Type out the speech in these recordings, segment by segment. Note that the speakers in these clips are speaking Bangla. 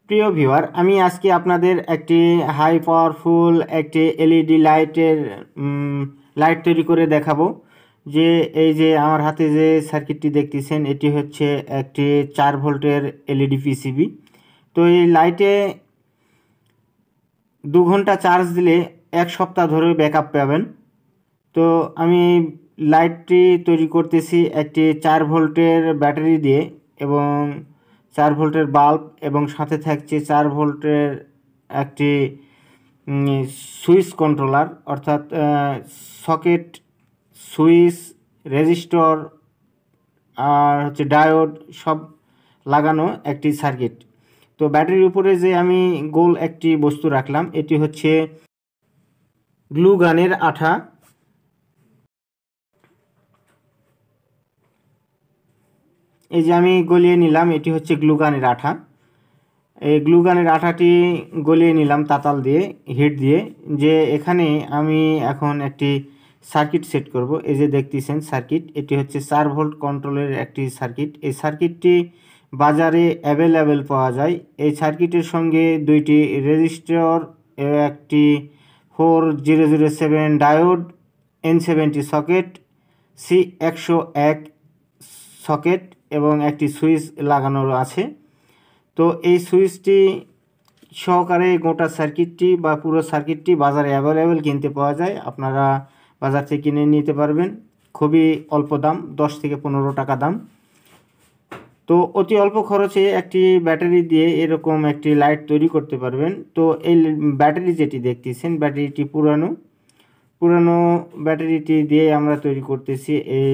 প্রিয় ভিউয়ার, আমি আজকে আপনাদের একটি হাই পাওয়ারফুল একটি এলইডি লাইট তৈরি করে দেখাবো। যে এই যে আমার হাতে যে সার্কিটটি দেখতেছেন, এটি হচ্ছে একটি 4 ভোল্টের এলইডি পিসিবি। তো এই লাইটে 2 ঘন্টা চার্জ দিলে 1 সপ্তাহ ধরে ব্যাকআপ পাবেন। তো আমি লাইটটি তৈরি করতেছি একটি 4 ভোল্টের ব্যাটারি দিয়ে এবং 4 ভোল্টের বাল্ব, এবং সাথে থাকছে 4 ভোল্টের একটি সুইচ কন্ট্রোলার, অর্থাৎ সকেট, সুইচ, রেজিস্টর আর হচ্ছে ডায়োড সব লাগানো একটি সার্কিট। তো ব্যাটারির উপরে যে আমি গোল একটি বস্তু রাখলাম, এটি হচ্ছে গ্লু গানের আঠা। এই যে আমি গলিয়ে নিলাম, এটি হচ্ছে গ্লুগানের আঠা। এই গ্লুগানের আঠাটি গলিয়ে নিলাম তাতাল দিয়ে, হিট দিয়ে। যে এখানে আমি এখন একটি সার্কিট সেট করব। এই যে দেখতেছেন সার্কিট, এটি হচ্ছে 4 ভোল্ট কন্ট্রোলের একটি সার্কিট। এই সার্কিটটি বাজারে অ্যাভেলেবেল পাওয়া যায়। এই সার্কিটের সঙ্গে 2টি রেজিস্টর, একটি 4007 diode, N70 socket, C101 socket এবং একটি সুইচ লাগানো আছে। তো এই সুইচটি সহকারে গোটা সার্কিটটি বা পুরো সার্কিটটি বাজারে অ্যাভেলেবেল কিনতে পাওয়া যায়। আপনারা বাজার থেকে কিনে নিতে পারবেন, খুবই অল্প দাম, 10 থেকে 15 টাকা দাম। তো অতি অল্প খরচে একটি ব্যাটারি দিয়ে এরকম একটি লাইট তৈরি করতে পারবেন। তো এই ব্যাটারি যেটি দেখতেছেন, ব্যাটারিটি পুরানো ব্যাটারিটি দিয়ে আমরা তৈরি করতেছি এই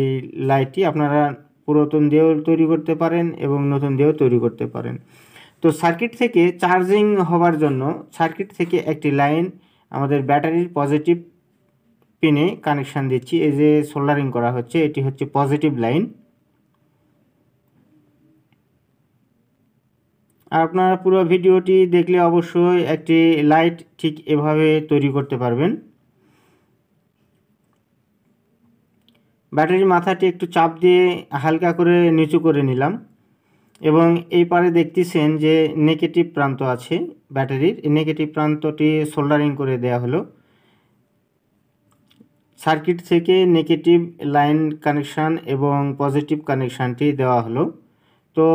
লাইটটি। আপনারা পুরাতন দিয়েও তৈরি করতে পারেন এবং নতুন দিয়েও তৈরি করতে পারেন। তো সার্কিট থেকে চার্জিং হওয়ার জন্য সার্কিট থেকে একটি লাইন আমাদের ব্যাটারির পজিটিভ পিনে কানেকশান দিচ্ছি। এই যে সোল্ডারিং করা হচ্ছে, এটি হচ্ছে পজিটিভ লাইন। আর আপনারা পুরো ভিডিওটি দেখলে অবশ্যই একটি লাইট ঠিক এভাবে তৈরি করতে পারবেন। ব্যাটারির মাথাটি একটু চাপ দিয়ে হালকা করে নিচু করে নিলাম, এবং এই পারে দেখতেছেন যে নেগেটিভ প্রান্ত আছে ব্যাটারির। এই নেগেটিভ প্রান্তটি সোল্ডারিং করে দেয়া হলো। সার্কিট থেকে নেগেটিভ লাইন কানেকশান এবং পজিটিভ কানেকশানটি দেওয়া হলো। তো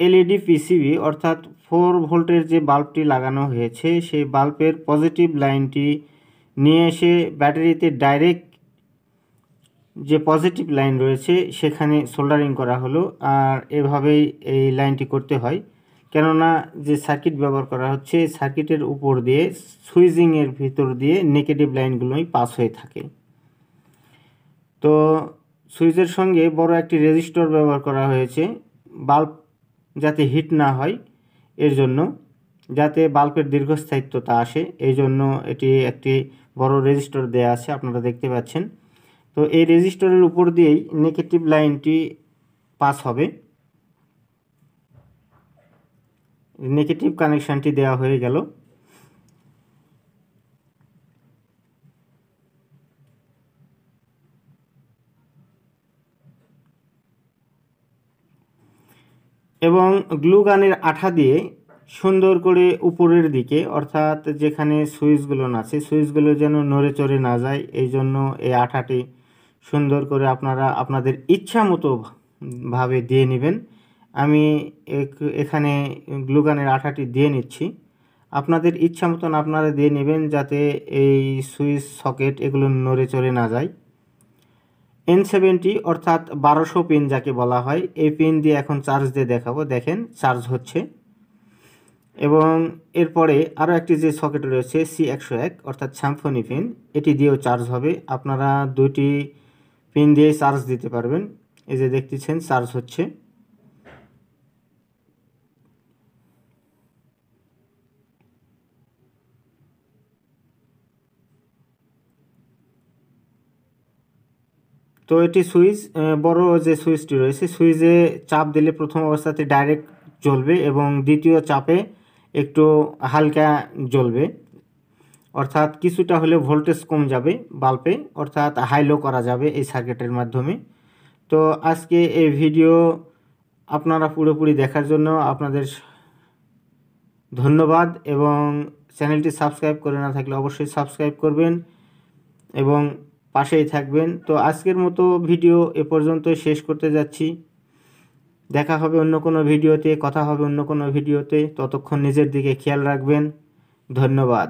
এলইডি পিসিবি অর্থাৎ 4 ভোল্টের যে বাল্বটি লাগানো হয়েছে, সেই বাল্বের পজিটিভ লাইনটি নিয়ে এসে ব্যাটারিতে ডাইরেক্ট যে পজিটিভ লাইন রয়েছে সেখানে সোল্ডারিং করা হলো। আর এভাবেই এই লাইনটি করতে হয়, কেননা যে সার্কিট ব্যবহার করা হচ্ছে, সার্কিটের উপর দিয়ে সুইচিংয়ের ভিতর দিয়ে নেগেটিভ লাইনগুলোই পাস হয়ে থাকে। তো সুইচের সঙ্গে বড় একটি রেজিস্টর ব্যবহার করা হয়েছে, বাল্ব যাতে হিট না হয় এর জন্য, যাতে বাল্বের দীর্ঘস্থায়িত্বতা আসে, এই জন্য এটি একটি বড় রেজিস্টর দেয়া আছে, আপনারা দেখতে পাচ্ছেন। তো এই রেজিস্টরের উপর দিয়েই নেগেটিভ লাইনটি পাস হবে। নেগেটিভ কানেকশানটি দেওয়া হয়ে গেল। এবং গ্লু গানের আঠা দিয়ে সুন্দর করে উপরের দিকে, অর্থাৎ যেখানে সুইচগুলো আছে, সুইচগুলো যেন নড়ে চড়ে না যায়, এই জন্য এই আঠাটি সুন্দর করে আপনারা আপনাদের ইচ্ছা মতো ভাবে দিয়ে নেবেন। আমি এখানে গ্লুগানের আঠাটি দিয়ে নিচ্ছি। আপনাদের ইচ্ছা মতন আপনারা দিয়ে নেবেন, যাতে এই সুইচ সকেট এগুলো নড়ে চড়ে না যায়। N70 অর্থাৎ 1200 পিন যাকে বলা হয়, এই পিন দিয়ে এখন চার্জ দিয়ে দেখাবো। দেখেন চার্জ হচ্ছে। এবং এরপরে আরও একটি যে সকেট রয়েছে C101 অর্থাৎ স্যাম্ফনি পিন, এটি দিয়েও চার্জ হবে। আপনারা 2টি পিন দিয়ে চার্জ দিতে পারবেন। এই যে দেখতেছেন চার্জ হচ্ছে। তো এটি সুইচ, বড় যে সুইচটি রয়েছে, সুইচে চাপ দিলে প্রথম অবস্থাতে ডাইরেক্ট জ্বলবে এবং দ্বিতীয় চাপে একটু হালকা জ্বলবে, অর্থাৎ কিছুটা হলে ভোল্টেজ কম যাবে বাল্বে, অর্থাৎ হাই লো করা যাবে এই সার্কিটের মাধ্যমে। তো আজকে এই ভিডিও আপনারা পুরোপুরি দেখার জন্য আপনাদের ধন্যবাদ। এবং চ্যানেলটি সাবস্ক্রাইব করে না থাকলে অবশ্যই সাবস্ক্রাইব করবেন এবং পাশেই থাকবেন। তো আজকের মতো ভিডিও এ পর্যন্তই শেষ করতে যাচ্ছি। দেখা হবে অন্য কোনো ভিডিওতে, কথা হবে অন্য কোনো ভিডিওতে। ততক্ষণ নিজের দিকে খেয়াল রাখবেন। ধন্যবাদ।